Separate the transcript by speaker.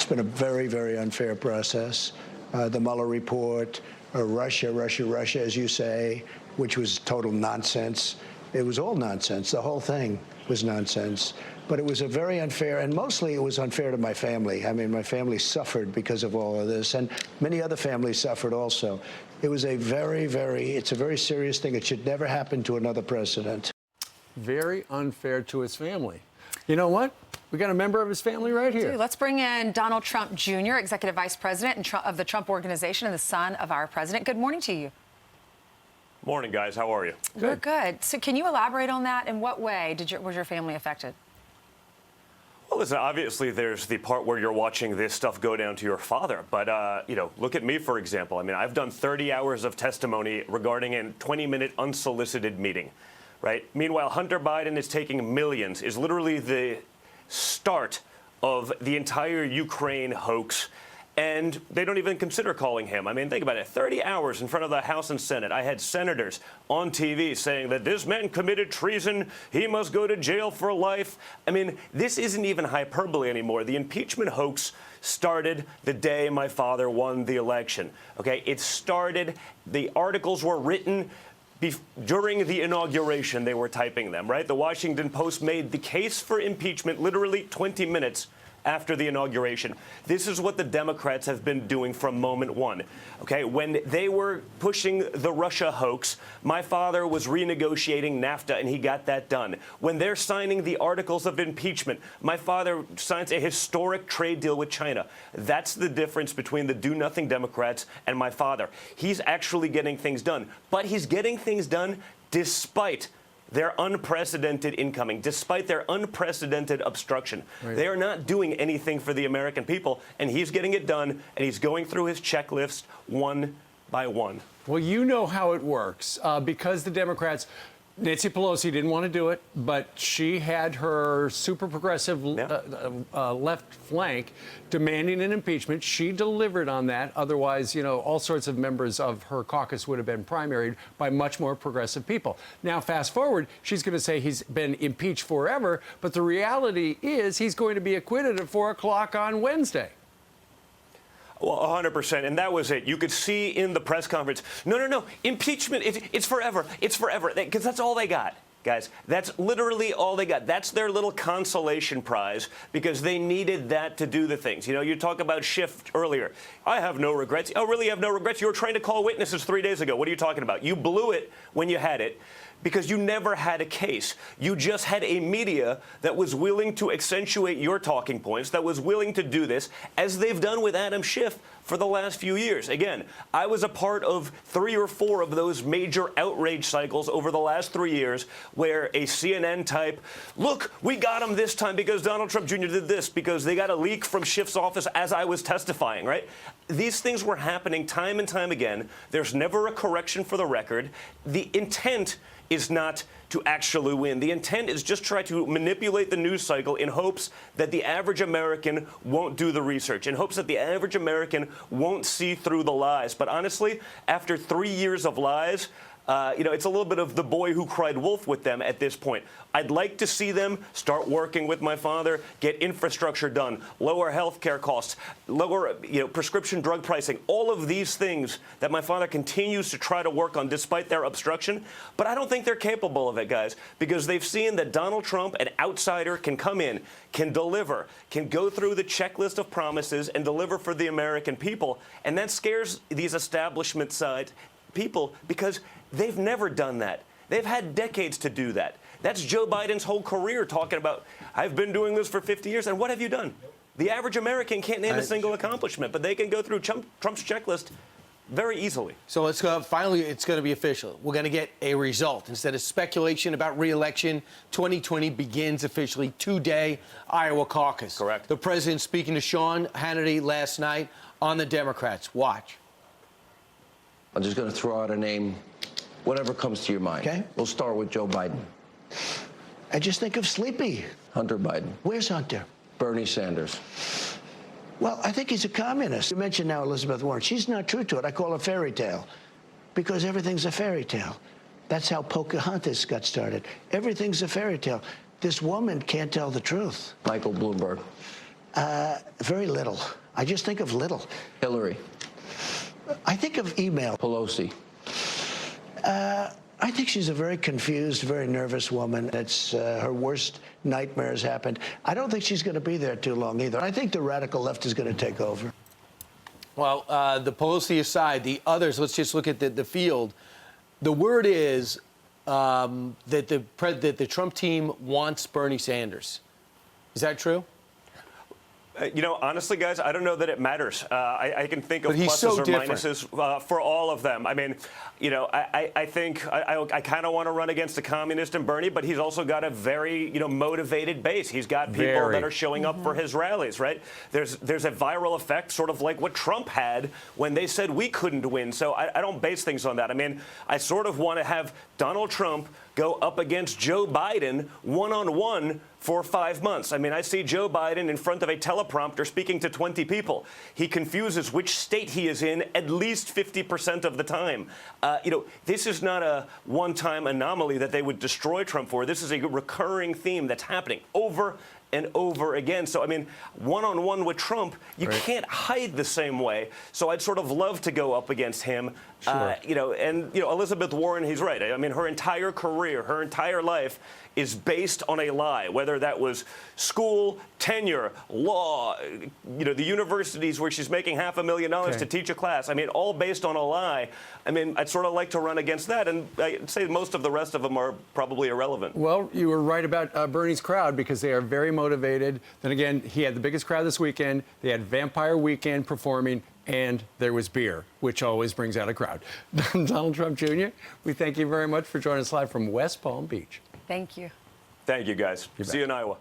Speaker 1: been a very, very unfair process. The Mueller report, Russia, as you say, which was total nonsense. It was all nonsense. The whole thing was nonsense. But it was a very unfair, and mostly it was unfair to my family. I mean, my family suffered because of all of this, and many other families suffered also. It was a it's a very serious thing. It should never happen to another president.
Speaker 2: Very unfair to his family. You know what? We got a member of his family right here.
Speaker 3: Dude, let's bring in Donald Trump Jr., Executive Vice President of the Trump Organization and the son of our president. Good morning to you.
Speaker 4: Morning, guys. How are you?
Speaker 3: We're good. So can you elaborate on that? In what way was your family affected?
Speaker 4: Well, listen, obviously there's the part where you're watching this stuff go down to your father. But, you know, look at me, for example. I mean, I've done 30 hours of testimony regarding a 20-minute unsolicited meeting, right? Meanwhile, Hunter Biden is taking millions, is literally the start of the entire Ukraine hoax. And they don't even consider calling him. I mean, think about it. 30 hours in front of the House and Senate. I had senators on TV saying that this man committed treason. He must go to jail for life. I mean, this isn't even hyperbole anymore. The impeachment hoax started the day my father won the election. OK, it started. The articles were written during the inauguration. They were typing them, right? The Washington Post made the case for impeachment literally 20 minutes after the inauguration. This is what the Democrats have been doing from moment one. Okay, when they were pushing the Russia hoax, my father was renegotiating NAFTA, and he got that done. When they're signing the articles of impeachment, my father signs a historic trade deal with China. That's the difference between the do-nothing Democrats and my father. He's actually getting things done, but he's getting things done despite their unprecedented incoming, despite their unprecedented obstruction. Right. They are not doing anything for the American people, and he's getting it done, and he's going through his checklist one by one.
Speaker 2: Well, you know how it works. Because the Democrats, Nancy Pelosi didn't want to do it, but she had her super progressive left flank demanding an impeachment. She delivered on that. Otherwise, you know, all sorts of members of her caucus would have been primaried by much more progressive people. Now, fast forward, she's going to say he's been impeached forever, but the reality is he's going to be acquitted at 4 o'clock on Wednesday.
Speaker 4: Well, 100%. And that was it. You could see in the press conference, no, impeachment, it's forever. It's forever. Because that's all they got, guys. That's literally all they got. That's their little consolation prize because they needed that to do the things. You know, you talk about Schiff earlier. I have no regrets. Oh, really? You have no regrets? You were trying to call witnesses 3 days ago. What are you talking about? You blew it when you had it, because you never had a case. You just had a media that was willing to accentuate your talking points, that was willing to do this, as they've done with Adam Schiff for the last few years. Again, I was a part of 3 or 4 of those major outrage cycles over the last 3 years where a CNN type, look, we got him this time because Donald Trump Jr. did this, because they got a leak from Schiff's office as I was testifying, right? These things were happening time and time again. There's never a correction for the record. The intent is not to actually win. The intent is just try to manipulate the news cycle in hopes that the average American won't do the research, in hopes that the average American won't see through the lies. But honestly, after 3 years of lies, you know, it's a little bit of the boy who cried wolf with them at this point. I'd like to see them start working with my father, get infrastructure done, lower health care costs, lower, you know, prescription drug pricing, all of these things that my father continues to try to work on despite their obstruction. But I don't think they're capable of it, guys, because they've seen that Donald Trump, an outsider, can come in, can deliver, can go through the checklist of promises and deliver for the American people. And that scares these establishment side people because they've never done that. They've had decades to do that. That's Joe Biden's whole career talking about, I've been doing this for 50 years, and what have you done? The average American can't name a single accomplishment, but they can go through Trump's checklist very easily.
Speaker 5: So let's go. Finally, it's going to be official. We're going to get a result. Instead of speculation about re-election, 2020 begins officially today, Iowa caucus.
Speaker 4: Correct.
Speaker 5: The president speaking to Sean Hannity last night on the Democrats. Watch.
Speaker 6: I'm just going to throw out a name, whatever comes to your mind.
Speaker 1: Okay.
Speaker 6: We'll start with Joe Biden.
Speaker 1: I just think of Sleepy.
Speaker 6: Hunter Biden.
Speaker 1: Where's Hunter?
Speaker 6: Bernie Sanders.
Speaker 1: Well, I think he's a communist. You mentioned now Elizabeth Warren. She's not true to it. I call her fairy tale because everything's a fairy tale. That's how Pocahontas got started. Everything's a fairy tale. This woman can't tell the truth.
Speaker 6: Michael Bloomberg.
Speaker 1: Very little. I just think of little.
Speaker 6: Hillary,
Speaker 1: I think of email.
Speaker 6: Pelosi.
Speaker 1: I think she's a very confused, very nervous woman. It's her worst nightmares happened. I don't think she's going to be there too long either. I think the radical left is going to take over.
Speaker 5: Well, the Pelosi aside, the others, let's just look at the field. The word is that the Trump team wants Bernie Sanders. Is that true?
Speaker 4: You know, honestly, guys, I don't know that it matters. I can think of
Speaker 5: But he's
Speaker 4: pluses
Speaker 5: so
Speaker 4: or
Speaker 5: different.
Speaker 4: minuses for all of them. I mean, you know, I think I kind of want to run against a communist in Bernie, but he's also got a very, you know, motivated base. He's got people that are showing up for his rallies, right? There's a viral effect, sort of like what Trump had when they said we couldn't win. So I don't base things on that. I mean, I sort of want to have Donald Trump go up against Joe Biden one-on-one for 5 months. I mean, I see Joe Biden in front of a teleprompter speaking to 20 people. He confuses which state he is in at least 50% of the time. You know, this is not a one-time anomaly that they would destroy Trump for. This is a recurring theme that's happening over and over again. So, I mean, one-on-one with Trump, you can't hide the same way. So I'd sort of love to go up against him. You know, and, you know, Elizabeth Warren, he's right. I mean, her entire career, her entire life is based on a lie, whether that was school, tenure, law, you know, the universities where she's making $500,000 to teach a class. I mean, all based on a lie. I mean, I'd sort of like to run against that, and I'd say most of the rest of them are probably irrelevant.
Speaker 2: Well, you were right about Bernie's crowd because they are very motivated. Then again, he had the biggest crowd this weekend. They had Vampire Weekend performing, and there was beer, which always brings out a crowd. Donald Trump Jr., we thank you very much for joining us live from West Palm Beach.
Speaker 3: Thank you.
Speaker 4: Thank you, guys. See you in Iowa.